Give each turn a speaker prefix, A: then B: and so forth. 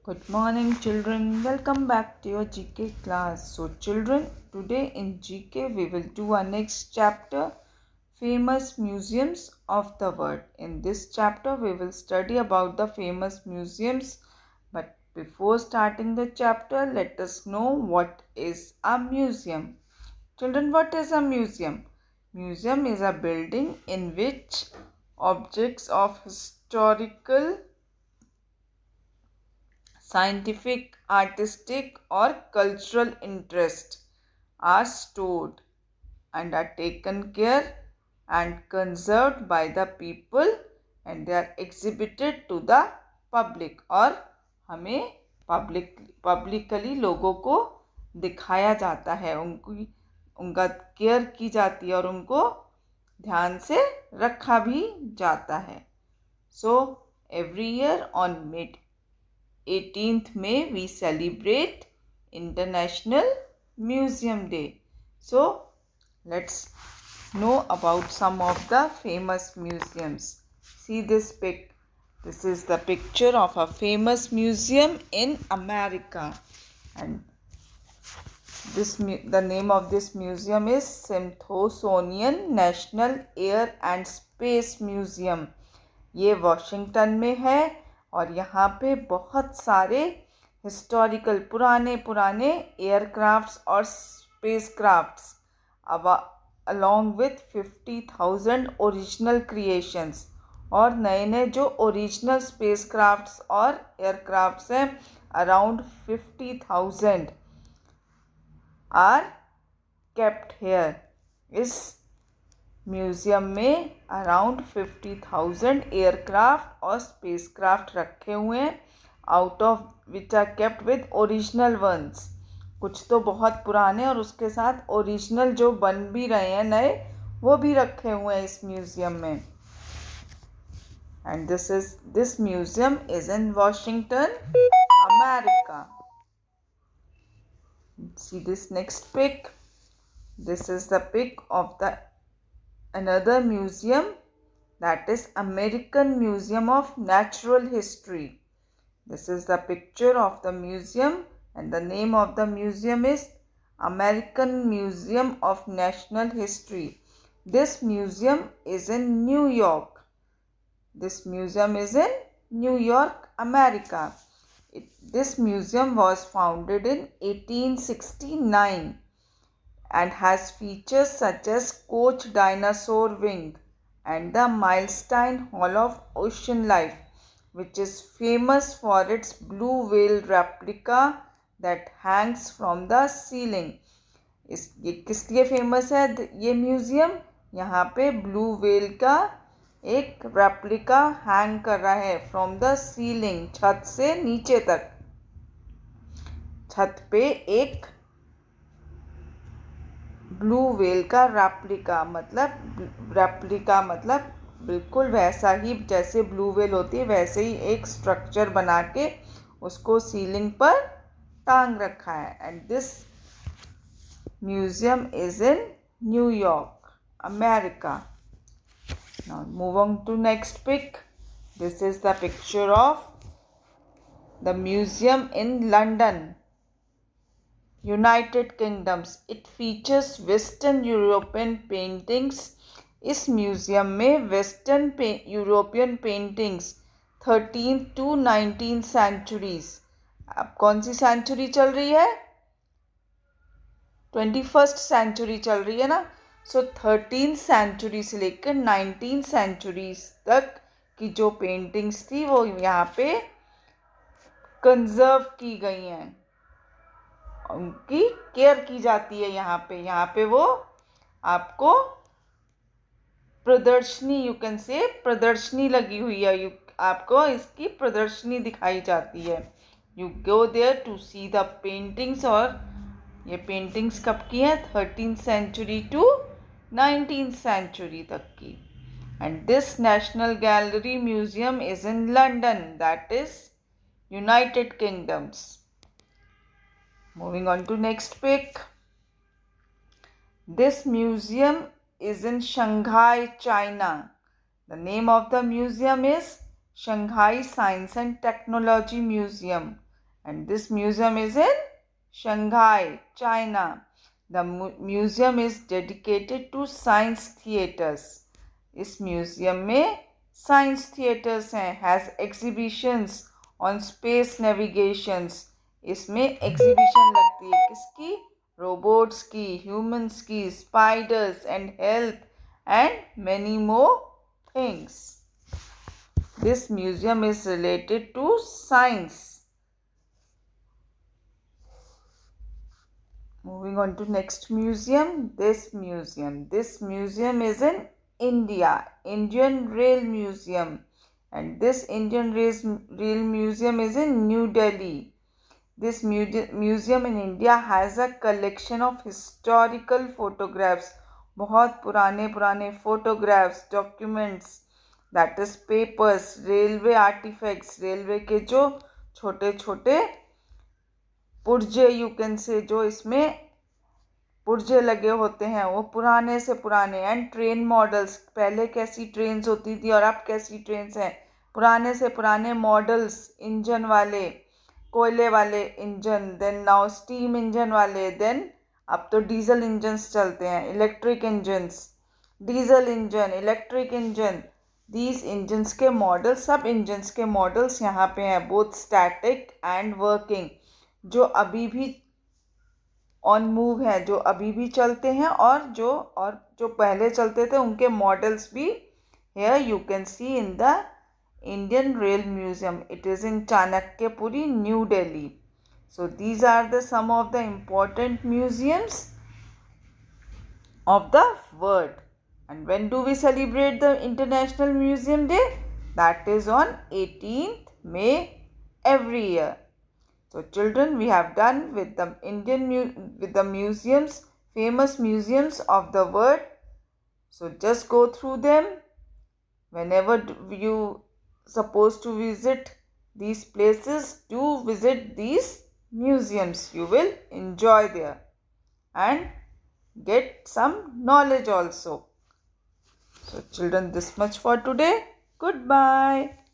A: Good morning, children. Welcome back to your GK class. So, children, today in GK we will do our next chapter, Famous Museums of the World. In this chapter, we will study about the famous museums. But before starting the chapter, let us know what is a museum. Children, what is a museum? Museum is a building in which objects of historical, scientific, artistic, or cultural interest are stored and are taken care and conserved by the people, and they are exhibited to the public, और हमें publicly लोगों को दिखाया जाता है, उनका care की जाती है और उनको ध्यान से रखा भी जाता है. So every year on May 18th May we celebrate International Museum Day. So let's know about some of the famous museums. See this pic. This is the picture of a famous museum in America, and the name of this museum is Smithsonian National Air and Space Museum. ये Washington में है और यहाँ पे बहुत सारे historical पुराने aircrafts और spacecrafts along with 50,000 original creations, और नए जो ओरिजिनल स्पेसक्राफ्ट्स और एयरक्राफ्ट्स हैं अराउंड 50,000 आर केप्ट हेयर. इस म्यूज़ियम में अराउंड 50,000 एयरक्राफ्ट और स्पेसक्राफ्ट रखे हुए हैं, out of which are kept with original ones. कुछ तो बहुत पुराने और उसके साथ ओरिजिनल जो बन भी रहे हैं नए, वो भी रखे हुए हैं इस म्यूज़ियम में. And this museum is in Washington, America. See this next pic. This is the pic of the another museum, that is American Museum of Natural History. This is the picture of the museum, and the name of the museum is American Museum of National History. This museum is in New York. This museum is in New York, America. This museum was founded in 1869 and has features such as Coach Dinosaur Wing and the Milestone Hall of Ocean Life, which is famous for its blue whale replica that hangs from the ceiling. ये किस लिए famous है ये museum? यहाँ पे blue whale का एक replica hang कर रहा है फ्रॉम द सीलिंग, छत से नीचे तक. छत पे एक ब्लू वेल का रेप्लिका मतलब बिल्कुल वैसा ही जैसे ब्लू वेल होती है वैसे ही एक स्ट्रक्चर बना के उसको सीलिंग पर टांग रखा है. And this museum is in New York, America. Now move on to next pic. This is the picture of the museum in London, United Kingdoms. It features Western European paintings. इस museum में western European paintings 13th to 19th centuries. अब कौन सी century चल रही है? 21st century चल रही है ना. सो 13th सेंचुरी से लेकर 19th सेंचुरी तक की जो पेंटिंग्स थी वो यहाँ पे कंजर्व की गई हैं, उनकी केयर की जाती है. यहाँ पे वो आपको प्रदर्शनी, यू कैन से प्रदर्शनी लगी हुई है, आपको इसकी प्रदर्शनी दिखाई जाती है. You go there to see the paintings. और ये पेंटिंग्स कब की हैं? 13th century to 19th century तक की. And this national gallery museum is in London, that is United kingdoms. Moving on to next pic. This museum is in Shanghai, China. The name of the museum is Shanghai Science and Technology Museum. and this museum is in Shanghai, China. The museum is dedicated to science theaters. इस museum में science theatres हैं, has exhibitions on space navigations. इसमें exhibition लगती है किसकी? Robots की, humans की, spiders and health and many more things. This museum is related to science. Moving on to next museum. This museum is in India, Indian Rail Museum, and this Indian Rail Museum is in New Delhi. This museum in India has a collection of historical photographs. बहुत पुराने पुराने photographs, documents, that is papers, railway artifacts, railway के जो छोटे छोटे पुर्जे, you can say, जो इसमें पुर्जे लगे होते हैं, वो पुराने से पुराने. एंड ट्रेन मॉडल्स, पहले कैसी ट्रेन्स होती थी और अब कैसी ट्रेन्स हैं, पुराने से पुराने मॉडल्स, इंजन वाले, कोयले वाले engine, then now steam engine वाले, देन अब तो डीजल इंजन्स चलते हैं, electric engines, diesel engine, electric engine. These engines के मॉडल्स, सब इंजन्स के मॉडल्स यहाँ पे हैं, बोथ स्टैटिक एंड वर्किंग, जो अभी भी ऑन मूव है, जो अभी भी चलते हैं, और जो पहले चलते थे उनके मॉडल्स भी here you can see in the Indian rail museum. It is in Chanakyapuri, New Delhi. So these are the some of the important museums of the world. And when do we celebrate the International Museum Day? That is on 18th May every year. So children, we have done with the with the museums, famous museums of the world. So just go through them. Whenever you supposed to visit these places, do visit these museums. You will enjoy there and get some knowledge also. So children, this much for today. Goodbye.